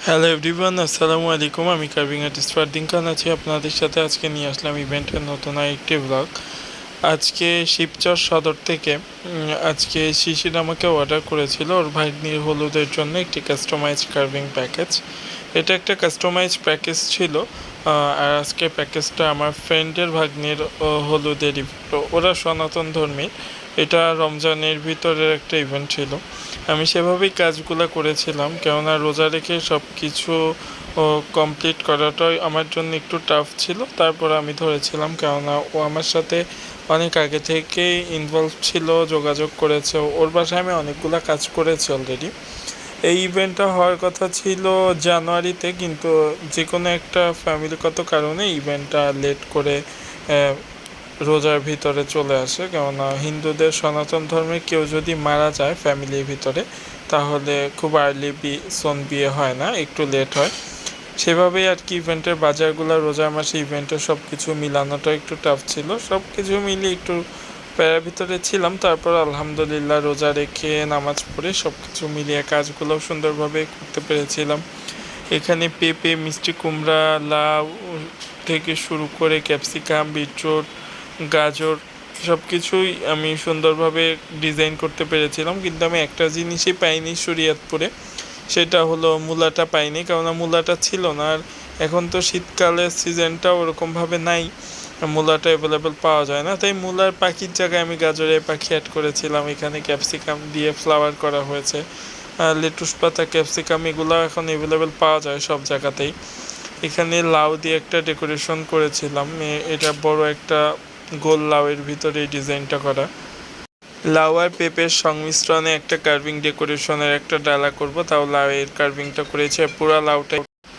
Hello everyone, আসসালামু আলাইকুম। আমি কার্ভিং আর্টিস্ট ফারদিন খান আছি আপনাদের সাথে। আজকে নিয়ে আসলাম ইভেন্টের নতুন আরেকটি ব্লগ। আজকে শিবচর সদর থেকে আজকে শিশির আমাকে অর্ডার করেছিল ওর ভাগ্নির হলুদের জন্য একটি কাস্টমাইজ কার্ভিং প্যাকেজ। এটা একটা কাস্টমাইজ প্যাকেজ ছিল। আর আজকে প্যাকেজটা আমার ফ্রেন্ডের ভাগ্নির হলুদের ইভেন্ট। ওরা সনাতন ধর্মী। এটা রমজানের ভিতরের একটা ইভেন্ট ছিল। আমি সেভাবেই কাজগুলো করেছিলাম, কেননা রোজা রেখে সব কিছু কমপ্লিট করাটাই আমার জন্য একটু টাফ ছিল। তারপর আমি ধরেছিলাম, কেননা ও আমার সাথে অনেক আগে থেকেই ইনভলভ ছিল, যোগাযোগ করেছে। ওর বাসায় আমি অনেকগুলো কাজ করেছি অলরেডি। এই ইভেন্টটা হওয়ার কথা ছিল জানুয়ারিতে, কিন্তু যে কোনো একটা ফ্যামিলিগত কারণে ইভেন্টটা লেট করে রোজার ভিতরে চলে আসে। কেননা হিন্দুদের সনাতন ধর্মে কেউ যদি মারা যায় ফ্যামিলির ভিতরে, তাহলে খুব আর্লি বিয়ে হয় না, একটু লেট হয়। সেভাবেই আর কি ইভেন্টের বাজারগুলো রোজার মাসে ইভেন্টের সব কিছু মিলানোটা একটু টাফ ছিল। সব কিছু মিলিয়ে একটু প্যারার ভিতরে ছিলাম। তারপর আলহামদুলিল্লাহ রোজা রেখে নামাজ পড়ে সব কিছু মিলিয়ে কাজগুলো সুন্দরভাবে করতে পেরেছিলাম। এখানে পেঁপে, মিষ্টি কুমড়া, লাউ থেকে শুরু করে ক্যাপসিকাম, বিটরুট, গাজর সব কিছুই আমি সুন্দরভাবে ডিজাইন করতে পেরেছিলাম। কিন্তু আমি একটা জিনিসই পাইনি শরীয়তপুরে, সেটা হলো মূলাটা পাইনি। কেননা মূলাটা ছিল না। আর এখন তো শীতকালের সিজনটা ওরকমভাবে নাই, মূলাটা অ্যাভেলেবেল পাওয়া যায় না। তাই মূলার পাখির জায়গায় আমি গাজরের পাখি অ্যাড করেছিলাম। এখানে ক্যাপসিকাম দিয়ে ফ্লাওয়ার করা হয়েছে। লেটুস পাতা, ক্যাপসিকাম এগুলো এখন অ্যাভেলেবেল পাওয়া যায় সব জায়গাতেই। এখানে লাউ দিয়ে একটা ডেকোরেশন করেছিলাম। এটা বড় একটা গোল লাউয়ের ভিতরে এই ডিজাইনটা করা। লাউ আর পেঁপের সংমিশ্রণে একটা কার্ভিং ডেকোরেশনের একটা ডালা করব, তাও লাউয়ের কার্ভিংটা করেছি। পুরা লাউটা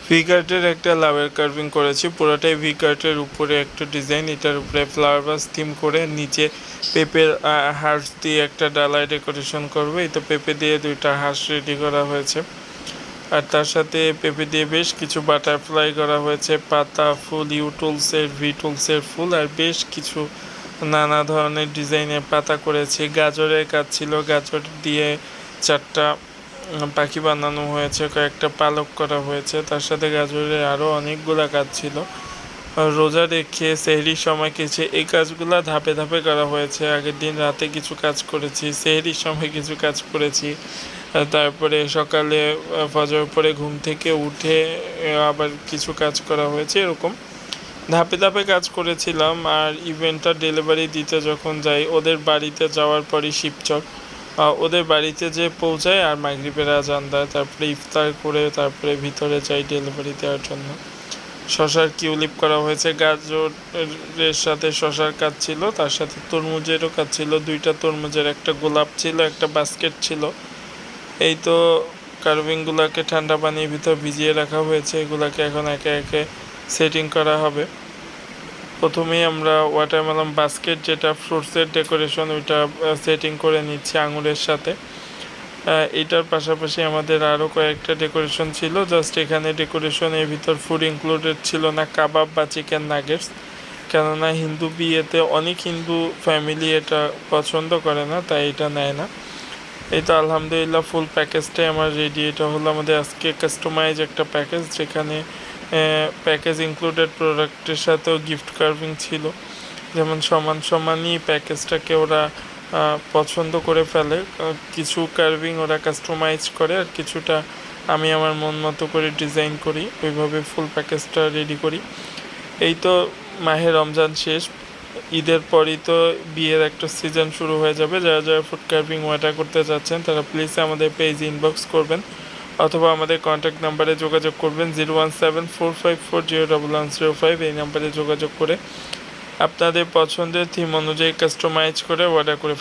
ভিকার্টের একটা লাউয়ের কার্ভিং করেছি, পুরোটাই ভিকার্টের উপরে একটা ডিজাইন। এটার উপরে ফ্লাওয়ার বাস থিম করে নিচে পেঁপের হাঁস দিয়ে একটা ডালায় ডেকোরেশন করবো। এই তো পেঁপে দিয়ে দুইটা হাঁস রেডি করা হয়েছে। আর তার সাথে পেঁপে দিয়ে বেশ কিছু বাটারফ্লাই করা হয়েছে, পাতা, ফুল, ভি টুলসের ফুল, আর বেশ কিছু নানা ধরনের ডিজাইনের পাতা করেছি। গাজরের কাজ ছিল, গাজর দিয়ে 4টা পাখি বানানো হয়েছে, কয়েকটা পালক করা হয়েছে। তার সাথে গাজরের আরও অনেকগুলো কাজ ছিল। রোজা রেখে সেহরির সময় কিছু এই কাজগুলো ধাপে ধাপে করা হয়েছে। আগের দিন রাতে কিছু কাজ করেছি, সেহরির সময় কিছু কাজ করেছি, তারপরে সকালে ফজর পরে ঘুম থেকে উঠে আবার কিছু কাজ করা হয়েছে। এরকম ধাপে ধাপে কাজ করেছিলাম। আর ইভেন্টটা ডেলিভারি দিতে যখন যাই, ওদের বাড়িতে যাওয়ার পরই শিবচর, ওদের বাড়িতে যে পৌঁছায় আর মাগরিবের আজান দেয়, তারপরে ইফতার করে তারপরে ভিতরে যাই ডেলিভারি দেওয়ার জন্য। শশার কিউলিপ করা হয়েছে, গাজরের সাথে শশার কাজ ছিল, তার সাথে তরমুজেরও কাজ ছিল। 2টা তরমুজের, একটা গোলাপ ছিল, একটা বাস্কেট ছিল। এই তো কার্ভিংগুলোকে ঠান্ডা পানির ভিতর ভিজিয়ে রাখা হয়েছে। এগুলাকে এখন একে একে সেটিং করা হবে। প্রথমেই আমরা ওয়াটারমেলন বাস্কেট, যেটা ফ্রুটসের ডেকোরেশন, ওইটা সেটিং করে নিচ্ছি আঙুরের সাথে। এটার পাশাপাশি আমাদের আরও কয়েকটা ডেকোরেশন ছিল। জাস্ট এখানে ডেকোরেশনের ভিতর ফুড ইনক্লুডেড ছিল না, কাবাব বা চিকেন নাগেটস। কেননা হিন্দু বিয়েতে অনেক হিন্দু ফ্যামিলি এটা পছন্দ করে না, তাই এটা নেয় না। এই তো আলহামদুলিল্লাহ ফুল প্যাকেজটাই আমার রেডি। এটা হলো আমাদের আজকে কাস্টমাইজ একটা প্যাকেজ, যেখানে প্যাকেজ ইনক্লুডেড প্রোডাক্টের সাথেও গিফট কার্ভিং ছিল। যেমন সমান সমানই প্যাকেজটাকে ওরা পছন্দ করে ফেলে। কিছু কার্ভিং ওরা কাস্টমাইজ করে, আর কিছুটা আমি আমার মন মতো করে ডিজাইন করি। ওইভাবে ফুল প্যাকেজটা রেডি করি। এই তো মাহে রমজান শেষ, ঈদের পরই তো বিয়ের একটা সিজন শুরু হয়ে যাবে। যারা যারা ফুড কার্ভিং অর্ডার করতে চাচ্ছেন তারা প্লিজ আমাদের পেজে ইনবক্স করবেন, অথবা আমাদের কন্ট্যাক্ট নাম্বারে যোগাযোগ করবেন 01745401105। এই নাম্বারে যোগাযোগ করে আপনাদের পছন্দের থিম অনুযায়ী কাস্টমাইজ করে অর্ডার করে